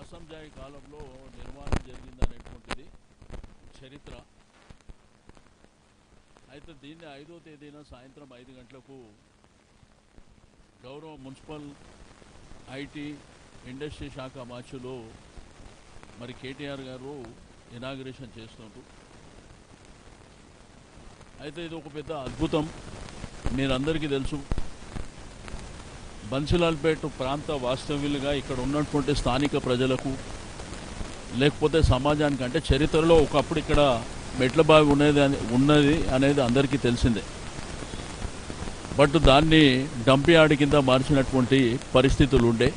అసంజాయి కాలంలో నిర్మాణం జరిగిందనేటువంటిది చరిత్ర. అయితే దీన్ని 5వ తేదీన సాయంత్రం 5 గంటలకు గౌరవ మున్సిపల్ ఐటీ ఇండస్ట్రీ శాఖ మార్చిలో మరి కేటీఆర్ గారు ఇనాగ్రేషన్ చేస్తున్నారు. అయితే ఇది ఒక పెద్ద అద్భుతం. మీరందరికీ తెలుసు, బన్సిలాల్పేట ప్రాంత వాస్తవ్యులుగా ఇక్కడ ఉన్నటువంటి స్థానిక ప్రజలకు లేకపోతే సమాజానికి, అంటే చరిత్రలో ఒకప్పుడు ఇక్కడ మెట్ల బావి ఉన్నది అనేది అందరికీ తెలిసిందే. బట్ దాన్ని డంప్ యార్డ్ కింద మార్చినటువంటి పరిస్థితులు ఉండే.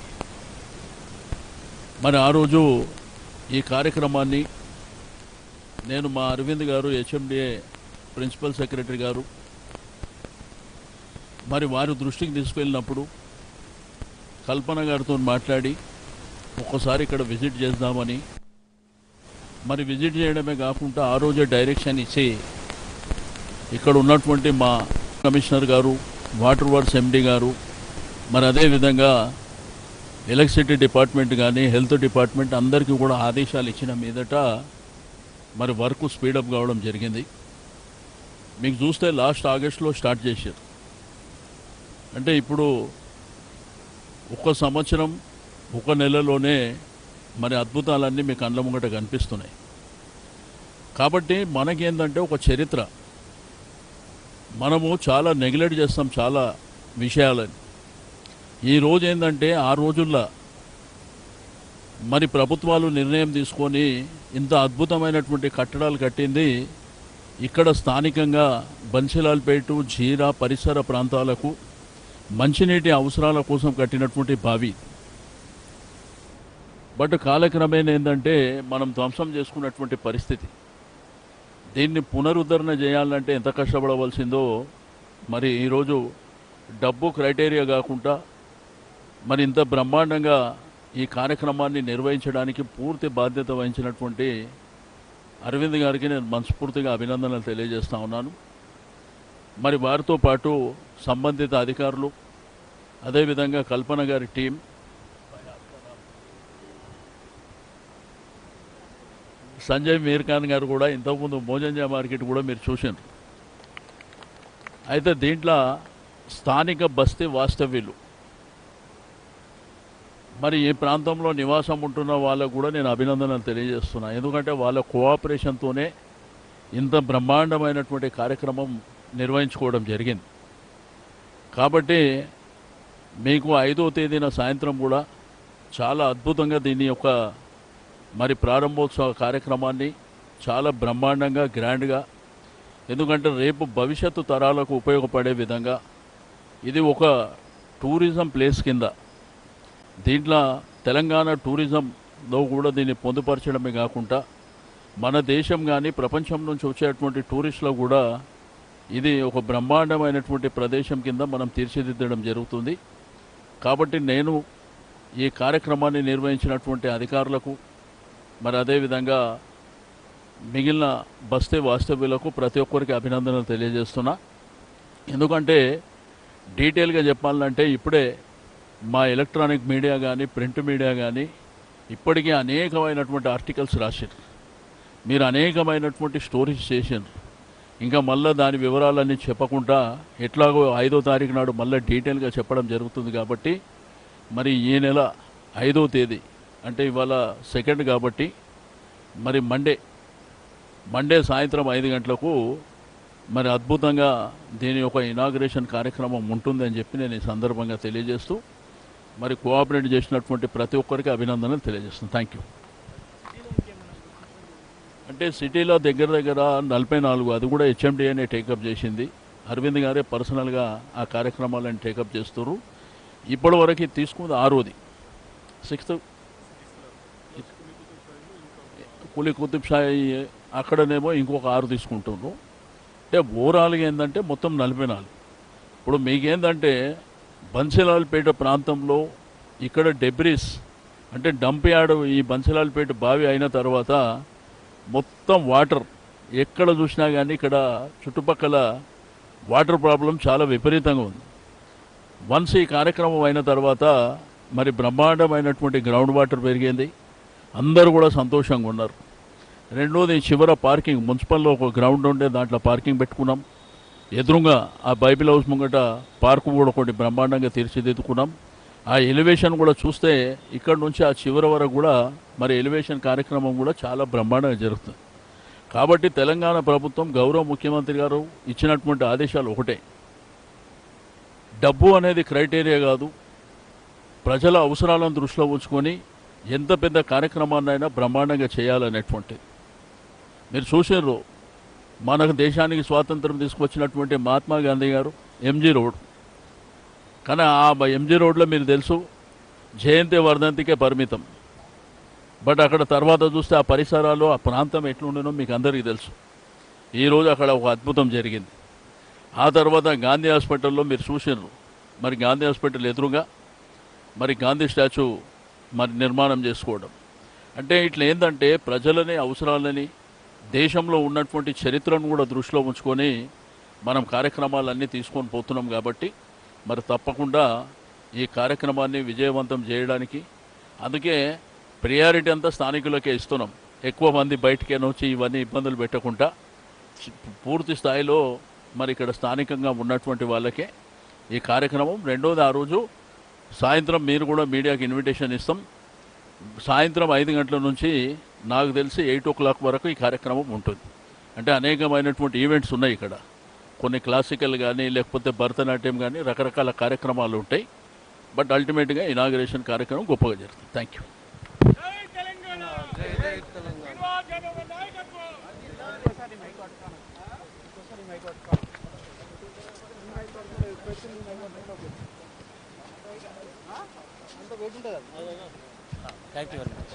మరి ఆ రోజు ఈ కార్యక్రమాన్ని నేను మా అరవింద్ గారు, హెచ్ఎండిఏ ప్రిన్సిపల్ సెక్రటరీ గారు, మరి వారి దృష్టికి తీసుకెళ్ళినప్పుడు కల్పన గారితో మాట్లాడి ఒక్కసారి ఇక్కడ విజిట్ చేద్దామని, మరి విజిట్ చేయడమే కాకుండా ఆ రోజే డైరెక్షన్ ఇచ్చి ఇక్కడ ఉన్నటువంటి మా కమిషనర్ గారు, వాటర్ వర్క్స్ ఎండి గారు, మరి అదేవిధంగా ఎలక్ట్రిసిటీ డిపార్ట్మెంట్ కానీ హెల్త్ డిపార్ట్మెంట్ అందరికీ కూడా ఆదేశాలు ఇచ్చిన మీదట మరి వర్క్ స్పీడప్ కావడం జరిగింది. మీకు చూస్తే లాస్ట్ ఆగస్టులో స్టార్ట్ చేశారు. అంటే ఇప్పుడు 1 సంవత్సరం 1 నెలలోనే మరి అద్భుతాలన్నీ మీకు కళ్ళ ముంగట కనిపిస్తున్నాయి. కాబట్టి మనకేంటంటే ఒక చరిత్ర, మనము చాలా నెగ్లెక్ట్ చేస్తాం చాలా విషయాలని. ఈరోజు ఏంటంటే ఆ రోజుల్లో మరి ప్రభుత్వాలు నిర్ణయం తీసుకొని ఇంత అద్భుతమైనటువంటి కట్టడాలు కట్టింది ఇక్కడ స్థానికంగా బన్సిలాల్పేట, జీరా పరిసర ప్రాంతాలకు మంచినీటి అవసరాల కోసం కట్టినటువంటి బావి. బట్ కాలక్రమేణా ఏంటంటే మనం ధ్వంసం చేసుకున్నటువంటి పరిస్థితి. దీన్ని పునరుద్ధరణ చేయాలంటే ఎంత కష్టపడవలసిందో మరి ఈరోజు డబ్బు క్రైటీరియా కాకుండా మరి ఇంత బ్రహ్మాండంగా ఈ కార్యక్రమాన్ని నిర్వహించడానికి పూర్తి బాధ్యత వహించినటువంటి అరవింద్ గారికి నేను మనస్ఫూర్తిగా అభినందనలు తెలియజేస్తా ఉన్నాను. మరి వారితో పాటు సంబంధిత అధికారులు, అదేవిధంగా కల్పన గారి టీం, సంజయ్ మీర్ఖాన్ గారు కూడా ఇంతకుముందు మోజంజా మార్కెట్ కూడా మీరు చూసారు. అయితే దీంట్లో స్థానిక బస్తీ వాస్తవ్యులు, మరి ఈ ప్రాంతంలో నివాసం ఉంటున్న వాళ్ళకు కూడా నేను అభినందనలు తెలియజేస్తున్నా. ఎందుకంటే వాళ్ళ కోఆపరేషన్తోనే ఇంత బ్రహ్మాండమైనటువంటి కార్యక్రమం నిర్వహించుకోవడం జరిగింది. కాబట్టి మీకు 5వ తేదీన సాయంత్రం కూడా చాలా అద్భుతంగా దీని యొక్క మరి ప్రారంభోత్సవ కార్యక్రమాన్ని చాలా బ్రహ్మాండంగా గ్రాండ్గా, ఎందుకంటే రేపు భవిష్యత్తు తరాలకు ఉపయోగపడే విధంగా ఇది ఒక టూరిజం ప్లేస్ కింద, దీంట్లో తెలంగాణ టూరిజంలో కూడా దీన్ని పొందుపరచడమే కాకుండా మన దేశం కానీ ప్రపంచం నుంచి వచ్చేటువంటి టూరిస్టులకు కూడా ఇది ఒక బ్రహ్మాండమైనటువంటి ప్రదేశం కింద మనం తీర్చిదిద్దడం జరుగుతుంది. కాబట్టి నేను ఈ కార్యక్రమాన్ని నిర్వహించినటువంటి అధికారులకు, మరి అదేవిధంగా మిగిలిన బస్తీ వాస్తవ్యులకు ప్రతి ఒక్కరికి అభినందనలు తెలియజేస్తున్నా. ఎందుకంటే డీటెయిల్గా చెప్పాలంటే ఇప్పుడే మా ఎలక్ట్రానిక్ మీడియా కానీ ప్రింట్ మీడియా కానీ ఇప్పటికీ అనేకమైనటువంటి ఆర్టికల్స్ రాశారు, మీరు అనేకమైనటువంటి స్టోరీస్ చేశారు. ఇంకా మళ్ళీ దాని వివరాలన్నీ చెప్పకుండా ఎట్లాగో 5వ తారీఖు నాడు మళ్ళీ డీటెయిల్గా చెప్పడం జరుగుతుంది. కాబట్టి మరి ఈ నెల 5వ తేదీ అంటే ఇవాళ 2 కాబట్టి మరి మండే సాయంత్రం 5 గంటలకు మరి అద్భుతంగా దీని యొక్క ఇనాగ్రేషన్ కార్యక్రమం ఉంటుందని చెప్పి నేను ఈ సందర్భంగా తెలియజేస్తూ మరి కోఆపరేట్ చేసినటువంటి ప్రతి ఒక్కరికి అభినందనలు తెలియజేస్తున్నాను. Thank you. అంటే సిటీలో దగ్గర 44, అది కూడా హెచ్ఎండిఏనే టేకప్ చేసింది. అరవింద్ గారే పర్సనల్గా ఆ కార్యక్రమాలను టేకప్ చేస్తారు. ఇప్పటి వరకు తీసుకుంది 6వది, 6th కులి కుతుబ్షాయి, అక్కడనేమో ఇంకొక 6 తీసుకుంటున్నారు. అంటే ఓవరాల్గా ఏంటంటే మొత్తం 44. ఇప్పుడు మీకేంటంటే బన్సిలాల్పేట ప్రాంతంలో ఇక్కడ డెబ్రిస్ అంటే డంప్ యార్డ్, ఈ బన్సిలాల్పేట బావి అయిన తర్వాత మొత్తం వాటర్ ఎక్కడ చూసినా కానీ ఇక్కడ చుట్టుపక్కల వాటర్ ప్రాబ్లం చాలా విపరీతంగా ఉంది. వన్స్ ఈ కార్యక్రమం అయిన తర్వాత మరి బ్రహ్మాండమైనటువంటి గ్రౌండ్ వాటర్ పెరిగింది. అందరూ కూడా సంతోషంగా ఉన్నారు. రెండోది చివర పార్కింగ్ మున్సిపల్లో ఒక గ్రౌండ్ ఉండే దాంట్లో పార్కింగ్ పెట్టుకున్నాం. ఎదురుగా ఆ బైబిల్ హౌస్ ముంగట పార్కు కూడా ఒకటి బ్రహ్మాండంగా తీర్చిదిద్దుకున్నాం. ఆ ఎలివేషన్ కూడా చూస్తే ఇక్కడ నుంచి ఆ చివరి వరకు కూడా మరి ఎలివేషన్ కార్యక్రమం కూడా చాలా బ్రహ్మాండంగా జరుగుతుంది. కాబట్టి తెలంగాణ ప్రభుత్వం గౌరవ ముఖ్యమంత్రి గారు ఇచ్చినటువంటి ఆదేశాలు ఒకటే, డబ్బు అనేది క్రైటీరియా కాదు, ప్రజల అవసరాలను దృష్టిలో ఉంచుకొని ఎంత పెద్ద కార్యక్రమాన్నైనా బ్రహ్మాండంగా చేయాలనేటువంటిది. మీరు చూసారు, మనకు దేశానికి స్వాతంత్రం తీసుకొచ్చినటువంటి మహాత్మా గాంధీ గారు ఎంజీ రోడ్, కానీ ఆ ఎంజీ రోడ్లో మీరు తెలుసు జయంతి వర్ధంతికే పరిమితం. బట్ అక్కడ తర్వాత చూస్తే ఆ పరిసరాలు ఆ ప్రాంతం ఎట్లుండేనో మీకు అందరికీ తెలుసు. ఈరోజు అక్కడ ఒక అద్భుతం జరిగింది. ఆ తర్వాత గాంధీ హాస్పిటల్లో మీరు చూసారు, మరి గాంధీ హాస్పిటల్ ఎదురుగా మరి గాంధీ స్టాచ్యూ మరి నిర్మాణం చేసుకోవడం అంటే ఇట్లా ఏంటంటే ప్రజలని అవసరాలని దేశంలో ఉన్నటువంటి చరిత్రను కూడా దృష్టిలో ఉంచుకొని మనం కార్యక్రమాలన్నీ తీసుకొని పోతున్నాం. కాబట్టి మరి తప్పకుండా ఈ కార్యక్రమాన్ని విజయవంతం చేయడానికి అందుకే ప్రియారిటీ అంతా స్థానికులకే ఇస్తున్నాం. ఎక్కువ మంది బయటకేనో వచ్చి ఇవన్నీ ఇబ్బందులు పెట్టకుండా పూర్తి స్థాయిలో మరి ఇక్కడ స్థానికంగా ఉన్నటువంటి వాళ్ళకే ఈ కార్యక్రమం. రెండోది, ఆ రోజు సాయంత్రం మీరు కూడా మీడియాకి ఇన్విటేషన్ ఇస్తాం. సాయంత్రం 5 గంటల నుంచి నాకు తెలిసి 8 o'clock వరకు ఈ కార్యక్రమం ఉంటుంది. అంటే అనేకమైనటువంటి ఈవెంట్స్ ఉన్నాయి ఇక్కడ, కొన్ని క్లాసికల్ కానీ లేకపోతే భరతనాట్యం కానీ రకరకాల కార్యక్రమాలు ఉంటాయి. బట్ అల్టిమేట్గా ఇనాగరేషన్ కార్యక్రమం గొప్పగా జరుగుతుంది. Thank you. Thank you very much.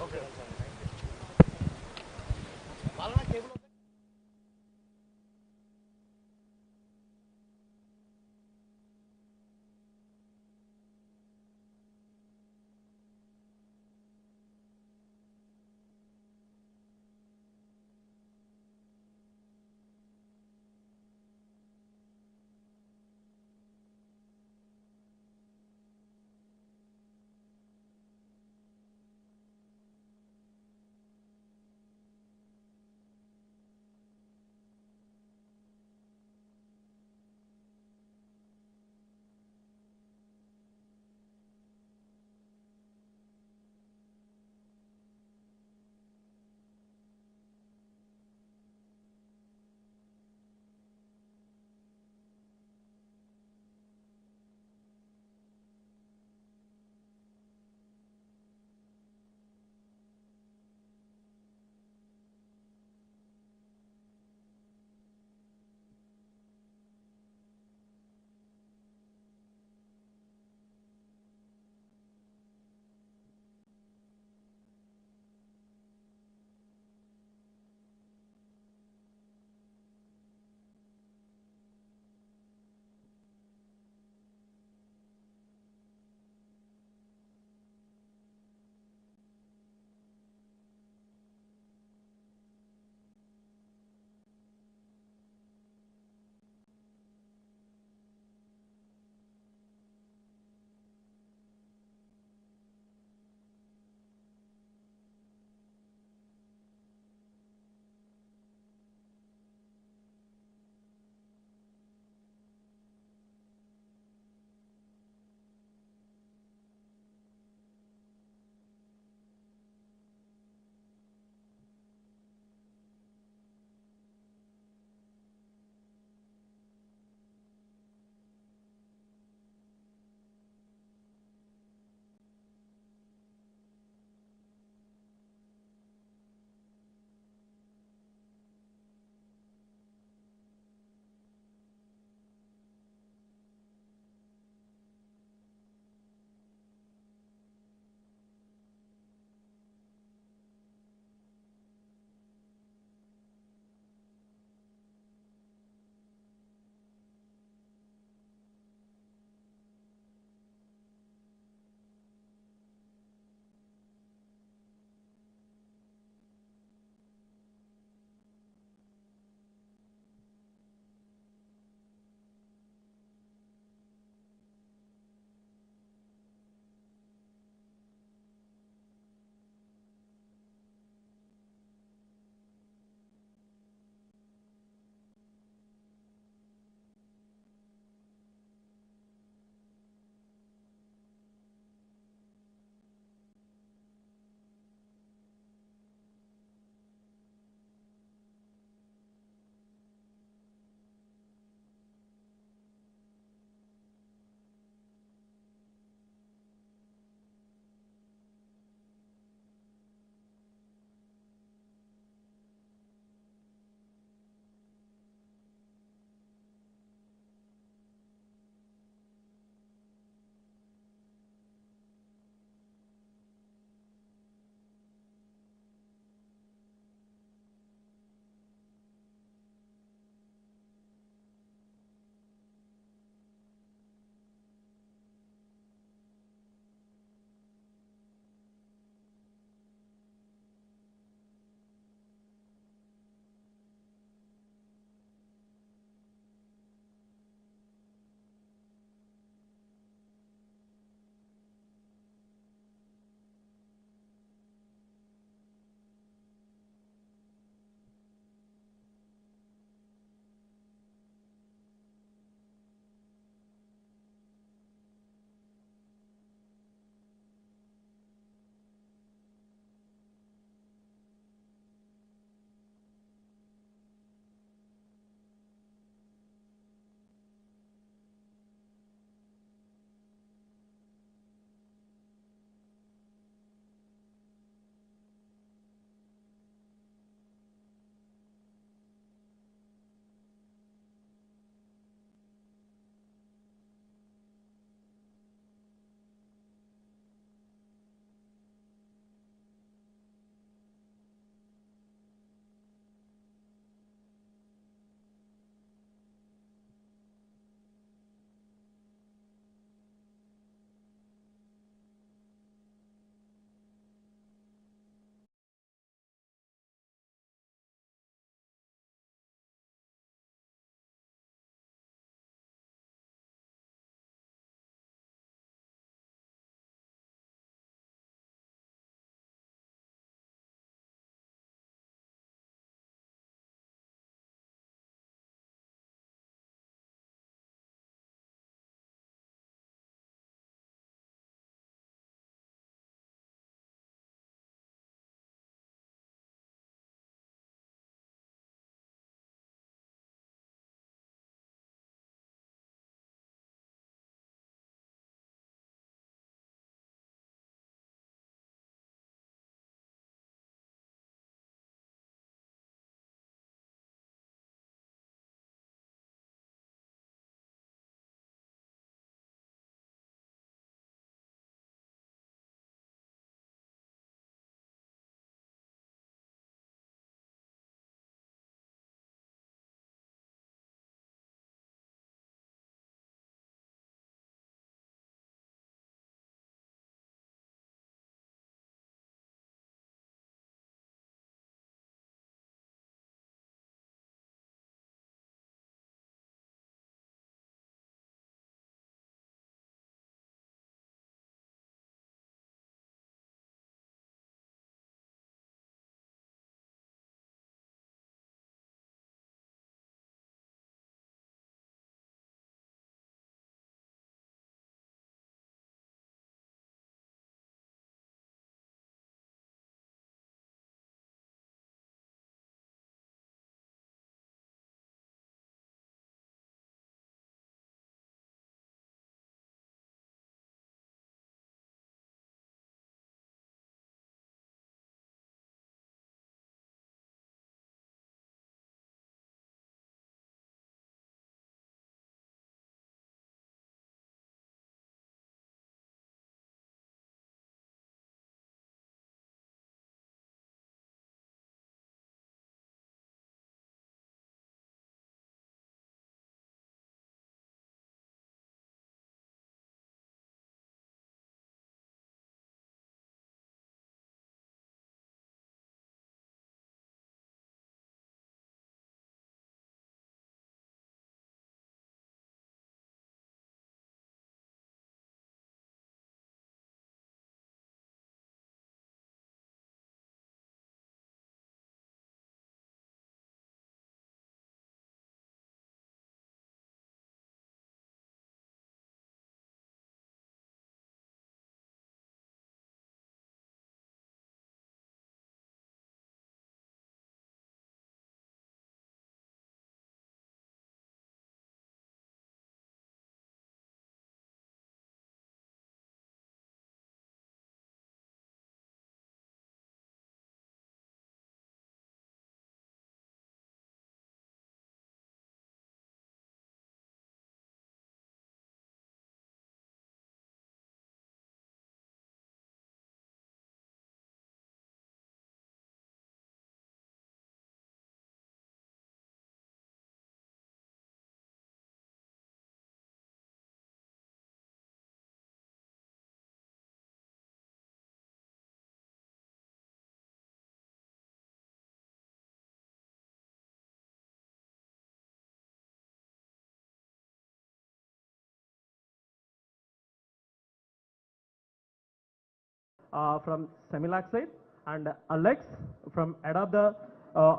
from Semilac side, and Alex from Adopt the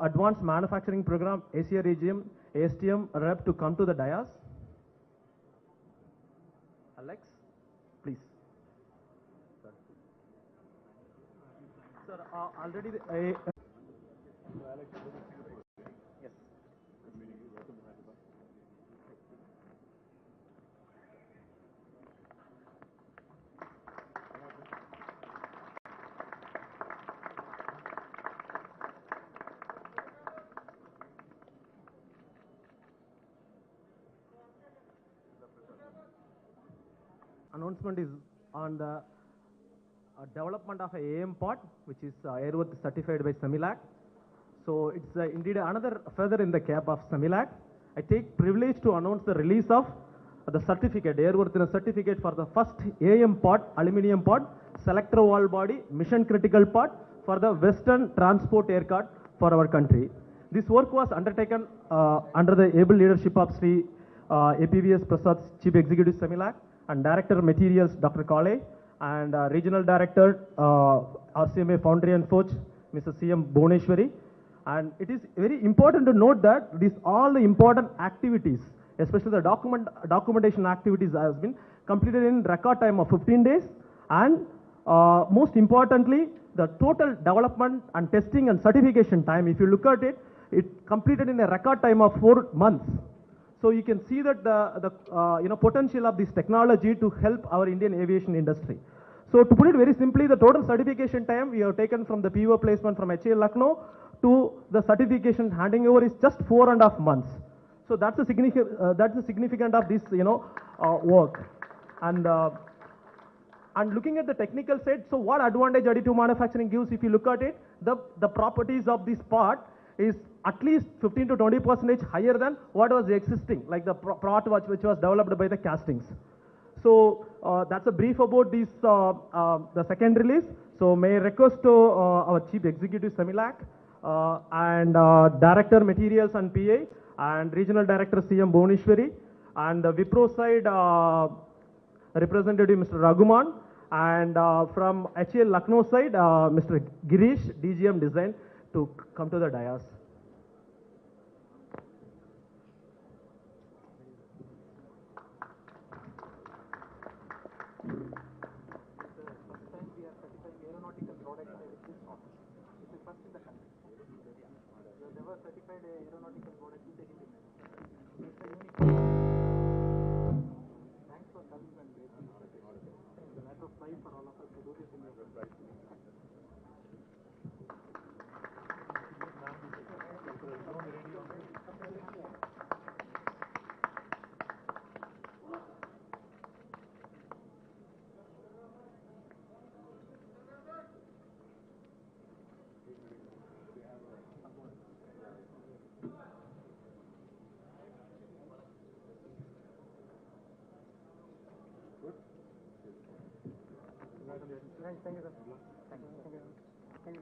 Advanced Manufacturing Program Asia Region ASTM rep to come to the dais. Alex, please. Sir, already yes. Announcement is on the development of a AM pod, which is airworthy certified by Semilac. So it's indeed another feather in the cap of Semilac. I take privilege to announce the release of the certificate, airworthiness certificate for the first AM pod, aluminium pod, selector wall body, mission critical pod for the Western Transport Aircraft for our country. This work was undertaken under the able leadership of Sri APVS Prasad, Chief Executive Semilac, and Director Materials Dr. Kale, and Regional Director RCMA Foundry and Forge, Mr. CM Bhuneshwari. And it is very important to note that these all the important activities, especially the documentation activities, has been completed in record time of 15 days, and most importantly, the total development and testing and certification time, if you look at it, it completed in a record time of 4 months. So you can see that the potential of this technology to help our Indian aviation industry. So to put it very simply, the total certification time we have taken from the PO placement from HAL Lucknow to the certification handing over is just 4.5 months. So that's the significant of this work. And looking at the technical side, so what advantage additive manufacturing gives, if you look at it, the properties of this part is at least 15 to 20% higher than what was existing, like the part which was developed by the castings. So that's a brief about this, the second release. So may I request to our Chief Executive Semilac and Director Materials and PA and Regional Director CM Bhuneshwari, and the Wipro side representative Mr. Raghuman, and from HAL Lucknow side Mr. Girish, DGM Design, to come to the dais. Thank you, sir. Thank you. Thank you.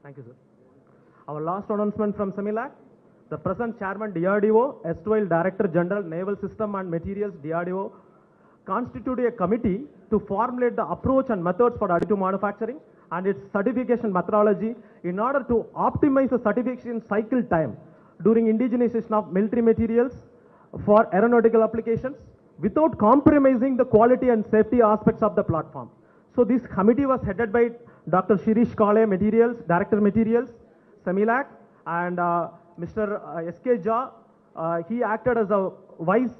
Thank you, sir. Our last announcement from Semilac, the present Chairman DRDO, erstwhile Director General Naval System and Materials DRDO, constituted a committee to formulate the approach and methods for additive manufacturing and its certification methodology in order to optimize the certification cycle time during indigenization of military materials for aeronautical applications without compromising the quality and safety aspects of the platform. So this committee was headed by Dr. Shirish Kale, Materials, Director Materials, Semilac, and Mr. S.K. Jha. He acted as a vice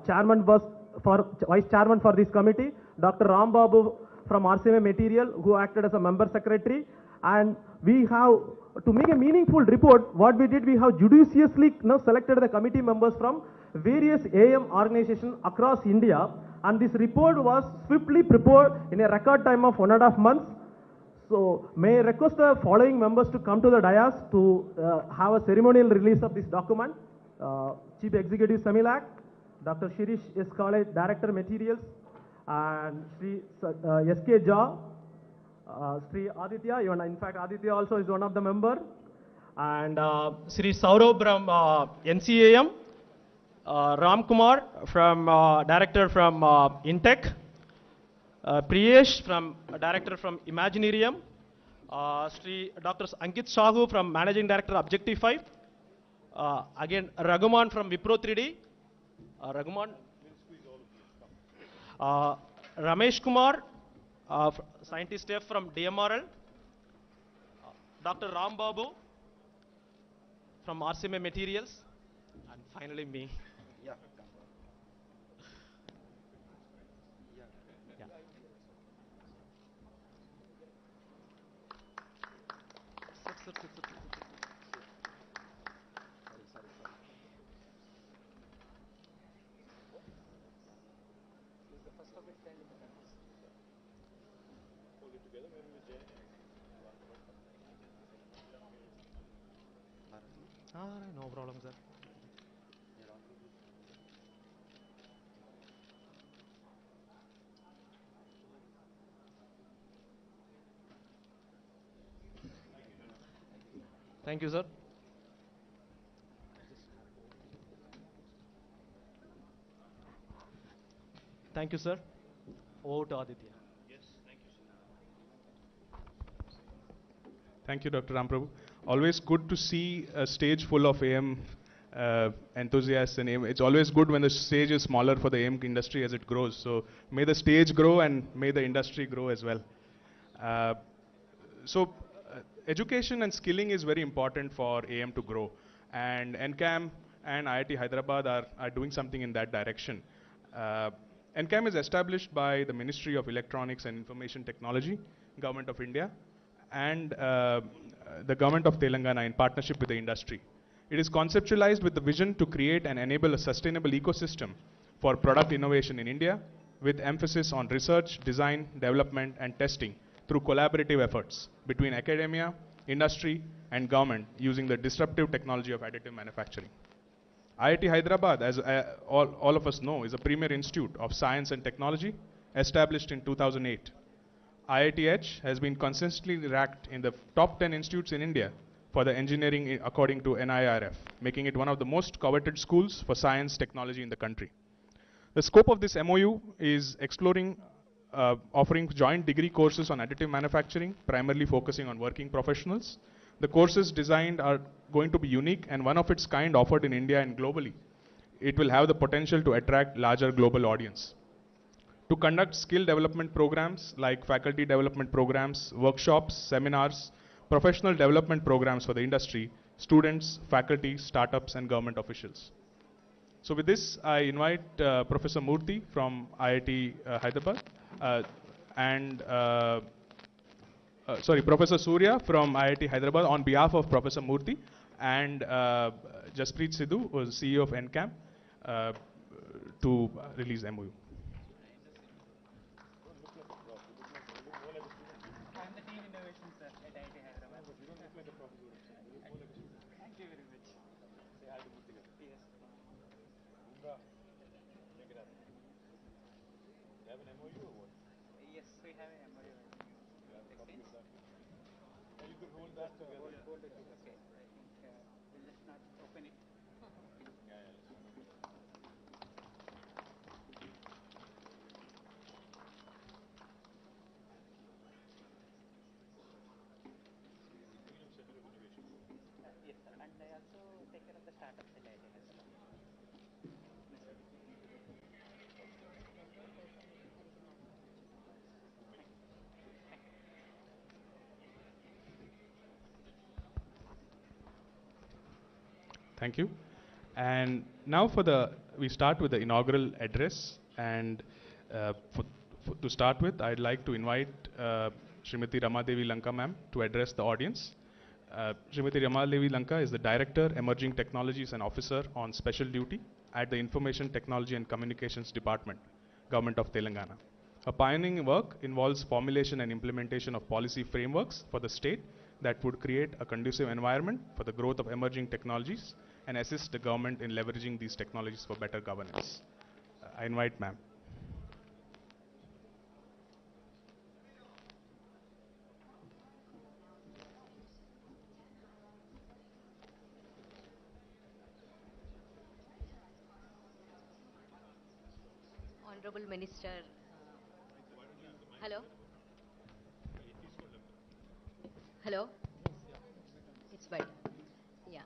chairman for this committee. Dr. Ram Babu from RCMA Material, who acted as a member secretary. And we have, to make a meaningful report, what we did, we have judiciously selected the committee members from various AM organizations across India. And this report was swiftly prepared in a record time of 1.5 months. So may I request the following members to come to the dais to have a ceremonial release of this document. Chief Executive Samilac, Dr. Shirish S. College, Director Materials, and Sri S.K. Jha, Sri Aditya, even in fact Aditya also is one of the member, and Sri Saurabh from NCAM, Ram Kumar from Director from Intech, Priyesh from Director from Imaginarium, Sri Dr. Ankit Sahu from Managing Director Objective 5, again Raghuman from Wipro 3D, Raghuman, Ramesh Kumar, Scientist F from DMRL, Dr. Ram Babu from RCMA Materials, and finally me. Yeah. Yeah. Sir. No problem, sir. Thank you, sir. Thank you, sir. Over to Aditya. Thank you, Dr. Ramprabhu. Always good to see a stage full of AM enthusiasts and AM. It's always good when the stage is smaller for the AM industry as it grows. So may the stage grow and may the industry grow as well. Education and skilling is very important for AM to grow. And NCAM and IIT Hyderabad are doing something in that direction. NCAM is established by the Ministry of Electronics and Information Technology, Government of India, and the Government of Telangana in partnership with the industry. It is conceptualized with the vision to create and enable a sustainable ecosystem for product innovation in India, with emphasis on research, design, development, and testing through collaborative efforts between academia, industry, and government using the disruptive technology of additive manufacturing. IIT Hyderabad, as all of us know, is a premier institute of science and technology established in 2008. IITH has been consistently ranked in the top 10 institutes in India for the engineering according to NIRF, making it one of the most coveted schools for science technology in the country. The scope of this MOU is exploring offering joint degree courses on additive manufacturing, primarily focusing on working professionals. The courses designed are going to be unique and one of its kind offered in India and globally. It will have the potential to attract larger global audience. To conduct skill development programs like faculty development programs, workshops, seminars, professional development programs for the industry, students, faculty, startups, and government officials. So with this, I invite Professor Murthy from IIT Hyderabad Professor Surya from IIT Hyderabad on behalf of Professor Murthy and Jaspreet Sidhu, who is CEO of NCAM, to release MOU. I'm the Team Innovation, sir, at IIT Hyderabad. Thank you very much. Say hi to Murthy. Yes. You have an MOU or what? Yes, we have an MOU. Exchange? You could hold that together. Okay, I think we'll just not open it. Yes, sir. And I also take care of the startups at IIT Hyderabad. Thank you. And now we start with the inaugural address. And to start with, I'd like to invite Srimati Ramadevi Lanka ma'am to address the audience. Srimati Ramadevi Lanka is the Director, Emerging Technologies and Officer on Special Duty at the Information Technology and Communications Department, Government of Telangana. Her pioneering work involves formulation and implementation of policy frameworks for the state that would create a conducive environment for the growth of emerging technologies and assist the government in leveraging these technologies for better governance. I invite ma'am. Honorable Minister. Hello? Hello? It's better. Yeah.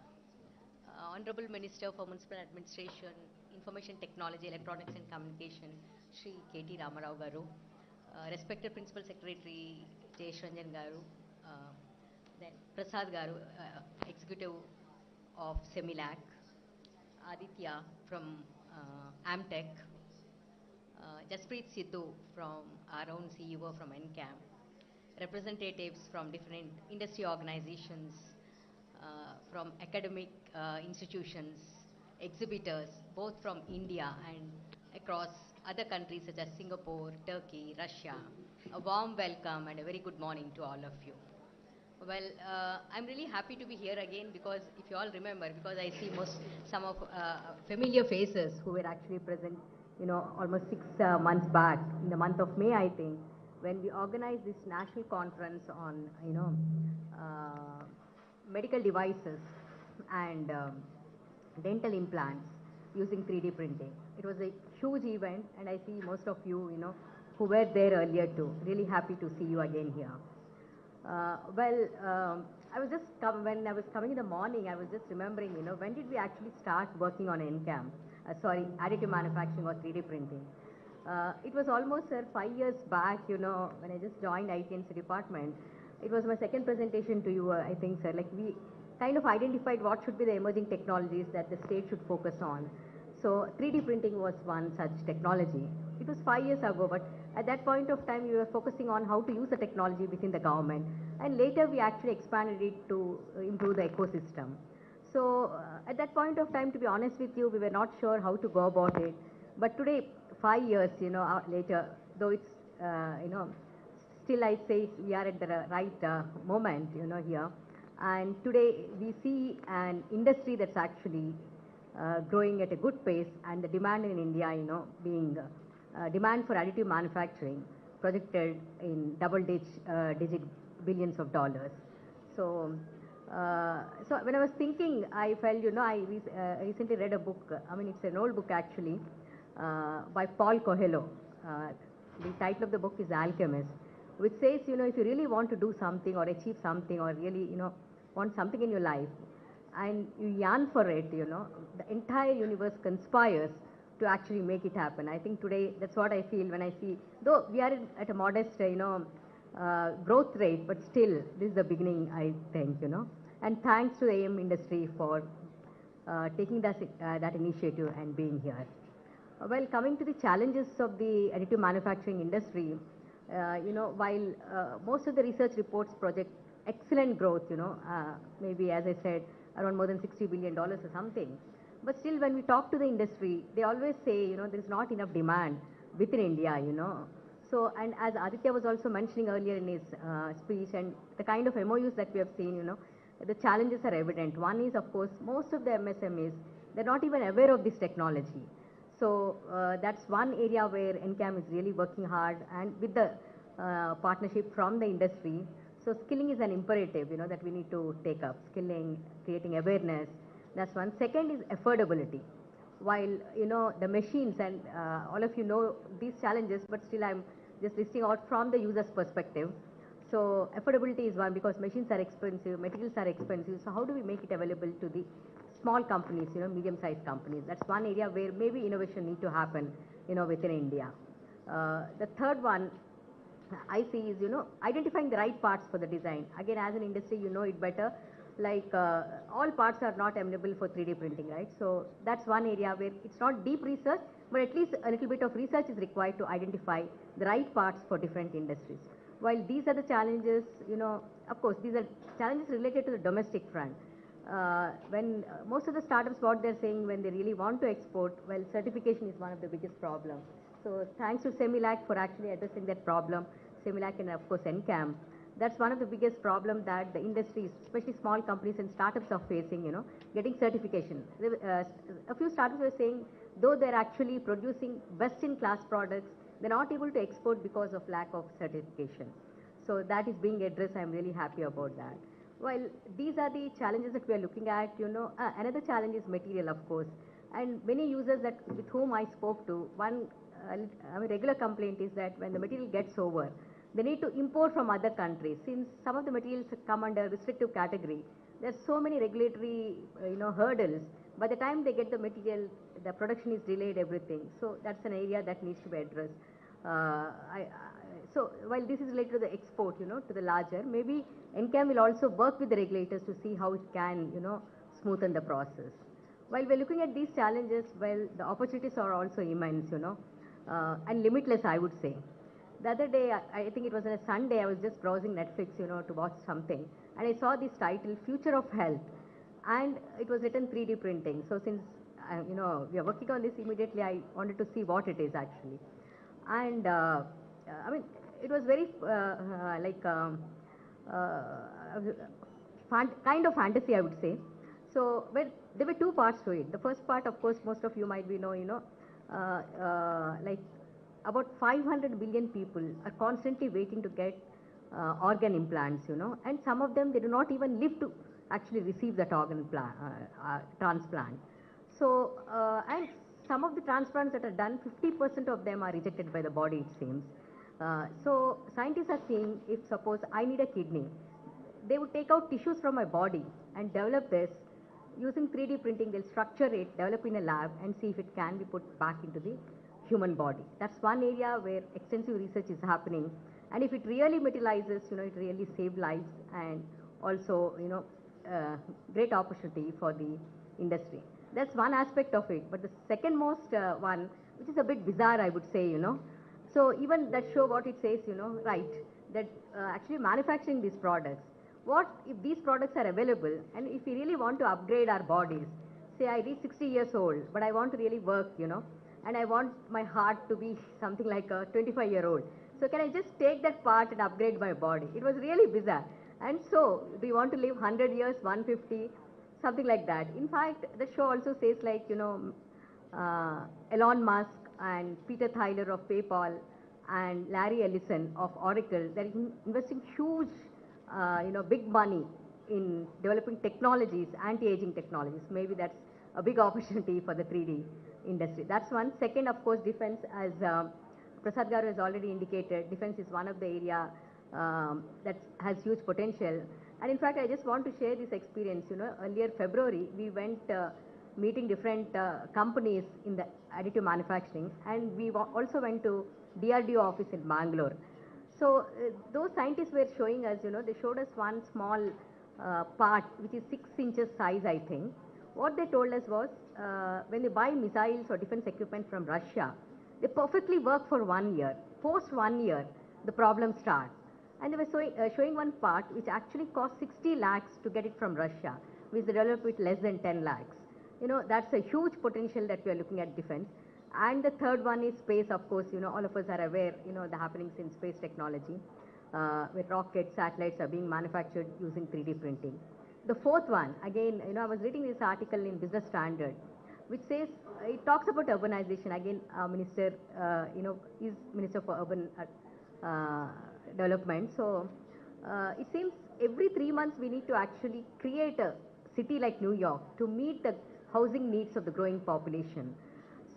Honorable Minister for Municipal Administration, Information Technology, Electronics and Communication, Shri K.T. Ramarao Garu, respected Principal Secretary Jayesh Ranjan Garu, then Prasad Garu, Executive of Semilac, Aditya from Amtech, Jaspreet Sidhu from our own CEO from NCAM, representatives from different industry organizations, from academic institutions, exhibitors, both from India and across other countries such as Singapore, Turkey, Russia. A warm welcome and a very good morning to all of you. Well, I'm really happy to be here again because if you all remember, because I see some of familiar faces who were actually present, almost 6 months back, in the month of May, I think, when we organized this national conference on, medical devices and dental implants using 3D printing. It was a huge event, and I see most of you, who were there earlier too. Really happy to see you again here. I was just when I was coming in the morning, I was just remembering, when did we actually start working on NCAM? Additive manufacturing or 3D printing. It was almost 5 years back, when I just joined ITNC department. It was my second presentation to you, I think, sir. Like, we kind of identified what should be the emerging technologies that the state should focus on. So 3D printing was one such technology. It was 5 years ago, but at that point of time, we were focusing on how to use the technology within the government. And later, we actually expanded it to improve the ecosystem. So at that point of time, to be honest with you, we were not sure how to go about it. But today, 5 years, later, though it's, still I say we are at the right moment, here. And today, we see an industry that's actually growing at a good pace, and the demand in India, being demand for additive manufacturing projected in double-digit billions of dollars. So, so when I was thinking, I felt, I recently read a book. It's an old book actually, by Paul Coelho. The title of the book is Alchemist, which says, if you really want to do something or achieve something or really, want something in your life, and you yearn for it, the entire universe conspires to actually make it happen. I think today, that's what I feel when I see, though we are at a modest, growth rate, but still, this is the beginning, I think, And thanks to the AM industry for taking that initiative and being here. Well, coming to the challenges of the additive manufacturing industry, while most of the research reports project excellent growth, maybe as I said, around more than $60 billion or something. But still, when we talk to the industry, they always say, there's not enough demand within India, So, and as Aditya was also mentioning earlier in his speech, and the kind of MOUs that we have seen, the challenges are evident. One is, of course, most of the MSMEs, they're not even aware of this technology. So that's one area where NCAM is really working hard, and with the partnership from the industry. So skilling is an imperative, that we need to take up. Skilling, creating awareness, that's one. Second is affordability. While, the machines, and all of you know these challenges, but still I'm just listing out from the user's perspective. So affordability is one, because machines are expensive, materials are expensive. So how do we make it available to the small companies, medium-sized companies? That's one area where maybe innovation need to happen, within India. The third one I see is, identifying the right parts for the design. Again, as an industry, you know it better. Like all parts are not amenable for 3D printing, right? So that's one area where it's not deep research, but at least a little bit of research is required to identify the right parts for different industries. While these are the challenges, of course, these are challenges related to the domestic front. When most of the startups, what they're saying when they really want to export, well, certification is one of the biggest problems. So thanks to Semilac for actually addressing that problem, Semilac and of course NCAM. That's one of the biggest problem that the industries, especially small companies and startups are facing, getting certification. A few startups were saying, though they're actually producing best-in-class products, they're not able to export because of lack of certification. So that is being addressed. I'm really happy about that. Well, these are the challenges that we are looking at. Another challenge is material, of course. And many users with whom I spoke to, one regular complaint is that when the material gets over, they need to import from other countries. Since some of the materials come under restrictive category, there's so many regulatory, hurdles. By the time they get the material, the production is delayed, everything. So that's an area that needs to be addressed. So while this is related to the export, to the larger, maybe NCAM will also work with the regulators to see how it can, smoothen the process. While we're looking at these challenges, well, the opportunities are also immense, and limitless, I would say. The other day, I think it was on a Sunday, I was just browsing Netflix, to watch something, and I saw this title, Future of Health, and it was written 3D printing. So since, we are working on this immediately, I wanted to see what it is actually. And, it was very, kind of fantasy, I would say. So, well, there were two parts to it. The first part, of course, most of you might be know, about 500 billion people are constantly waiting to get organ implants, and some of them, they do not even live to actually receive that organ transplant. So, and some of the transplants that are done, 50% of them are rejected by the body, it seems. So scientists are seeing, if suppose I need a kidney, they would take out tissues from my body and develop this. Using 3D printing, they'll structure it, develop in a lab, and see if it can be put back into the human body. That's one area where extensive research is happening. And if it really materializes, it really saves lives and also, great opportunity for the industry. That's one aspect of it. But the second most one, which is a bit bizarre, I would say, So even that show what it says, right, that actually manufacturing these products, what if these products are available and if we really want to upgrade our bodies, say I reach 60 years old, but I want to really work, and I want my heart to be something like a 25-year-old. So can I just take that part and upgrade my body? It was really bizarre. And so, do you want to live 100 years, 150, something like that? In fact, the show also says like, Elon Musk and Peter Thiler of PayPal and Larry Ellison of Oracle, they're investing huge, big money in developing technologies, anti-aging technologies. Maybe that's a big opportunity for the 3D industry. That's one. Second, of course, defense, as Prasad Garu has already indicated, defense is one of the area that has huge potential. And in fact, I just want to share this experience. Earlier February, we went meeting different companies in the additive manufacturing, and we also went to DRDO office in Bangalore. So those scientists were showing us, they showed us one small part, which is 6 inches size, I think. What they told us was, when they buy missiles or defense equipment from Russia, they perfectly work for 1 year. Post 1 year, the problem starts. And they were showing one part which actually cost 60 lakhs to get it from Russia, which they developed with less than 10 lakhs. That's a huge potential that we are looking at defense. And the third one is space, of course, all of us are aware, the happenings in space technology, where rockets, satellites are being manufactured using 3D printing. The fourth one, again, I was reading this article in Business Standard, which says, it talks about urbanization. Again, Minister, is Minister for Urban Development. So, it seems every 3 months we need to actually create a city like New York to meet the housing needs of the growing population.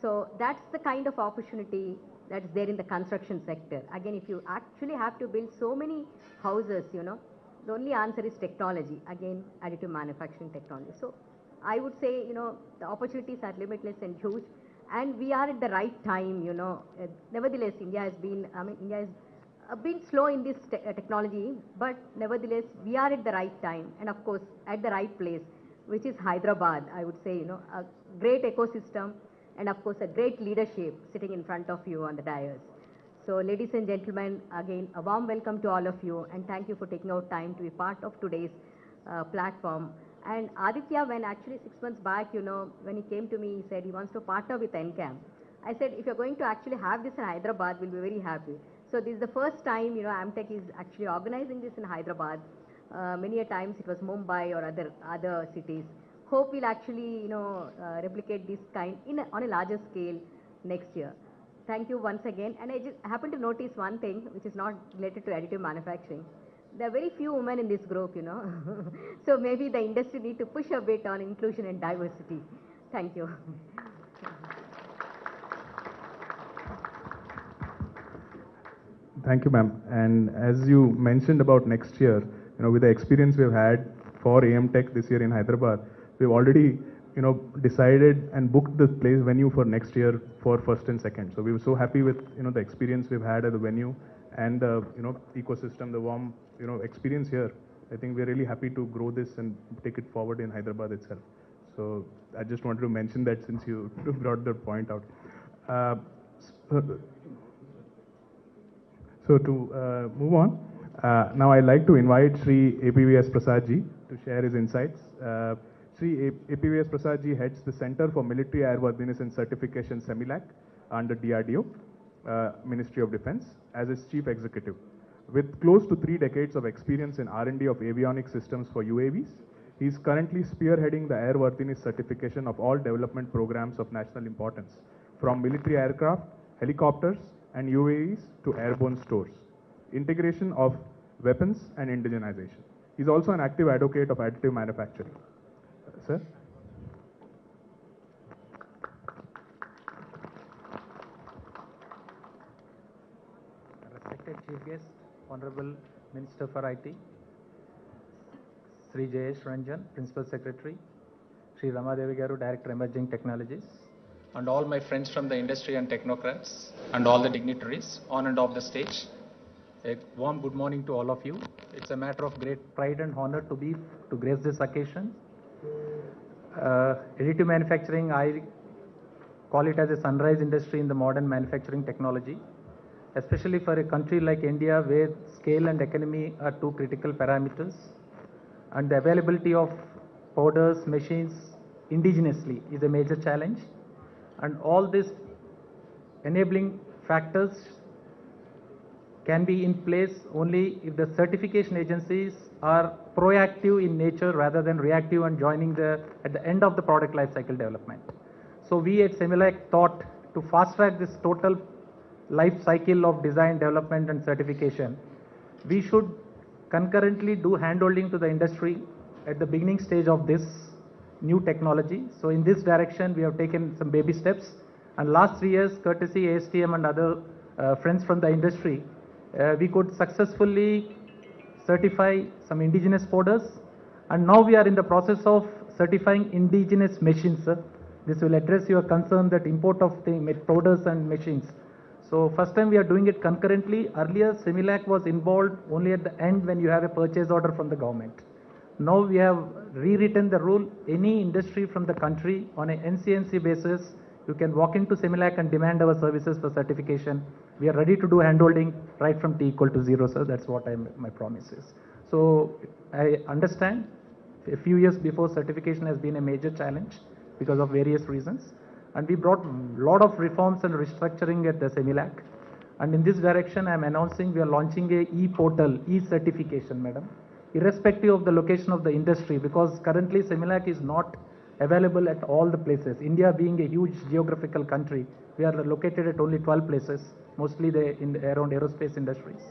So that's the kind of opportunity that's there in the construction sector. Again, if you actually have to build so many houses, the only answer is technology. Again, additive manufacturing technology. So I would say, the opportunities are limitless and huge, and we are at the right time, Nevertheless, India has been, India has been slow in this technology, but nevertheless, we are at the right time, and of course, at the right place, which is Hyderabad. I would say, a great ecosystem, and of course, a great leadership sitting in front of you on the dais. So, ladies and gentlemen, again, a warm welcome to all of you, and thank you for taking out time to be part of today's platform. And Aditya, when actually 6 months back, when he came to me, he said he wants to partner with NCAM. I said, if you're going to actually have this in Hyderabad, we'll be very happy. So this is the first time, Amtech is actually organizing this in Hyderabad. Many a times it was Mumbai or other cities. Hope we'll actually, replicate this kind on a larger scale next year. Thank you once again. And I just happened to notice one thing, which is not related to additive manufacturing. There are very few women in this group, So maybe the industry need to push a bit on inclusion and diversity. Thank you. Thank you, ma'am. And as you mentioned about next year, with the experience we've had for AM Tech this year in Hyderabad, we've already, decided and booked the place venue for next year for first and second. So we were so happy with, the experience we've had at the venue and the, ecosystem, the warm, experience here. I think we're really happy to grow this and take it forward in Hyderabad itself. So I just wanted to mention that since you brought the point out. So to move on, now I'd like to invite Sri APVS Prasadji to share his insights. Sri APVS Prasadji heads the Center for Military Airworthiness and Certification CEMILAC under DRDO, Ministry of Defense, as its chief executive. With close to 3 decades of experience in R&D of avionics systems for UAVs, he is currently spearheading the airworthiness certification of all development programs of national importance, from military aircraft, helicopters, and UAVs to airborne stores, integration of weapons and indigenization. He is also an active advocate of additive manufacturing. Sir? Respected Chief Guest, Honorable Minister for IT, Sri Jayesh Ranjan, Principal Secretary, Sri Ramadevi Garu, Director Emerging Technologies, and all my friends from the industry and technocrats, and all the dignitaries on and off the stage. A warm good morning to all of you. It's a matter of great pride and honor to grace this occasion. Additive manufacturing, I call it as a sunrise industry in the modern manufacturing technology, especially for a country like India where scale and economy are two critical parameters, and the availability of powders, machines indigenously is a major challenge, and all these enabling factors can be in place only if the certification agencies are proactive in nature rather than reactive and joining at the end of the product life cycle development. So we at CEMILAC thought to fast track this total life cycle of design, development and certification, we should concurrently do handholding to the industry at the beginning stage of this new technology. So in this direction we have taken some baby steps, and last 3 years courtesy ASTM and other friends from the industry, we could successfully certify some indigenous powders, and now we are in the process of certifying indigenous machines, sir. This will address your concern that import of the powders and machines. So first time we are doing it concurrently. Earlier CEMILAC was involved only at the end when you have a purchase order from the government. Now we have rewritten the rule. Any industry from the country on a NCNC basis, you can walk into CEMILAC and demand our services for certification. We are ready to do handholding right from T equal to 0, sir. That's what my promise is. So I understand a few years before certification has been a major challenge because of various reasons. And we brought a lot of reforms and restructuring at the CEMILAC. And in this direction, I am announcing we are launching a e-portal, e-certification, madam, irrespective of the location of the industry, because currently CEMILAC is not available at all the places. India being a huge geographical country, we are located at only 12 places, mostly around aerospace industries.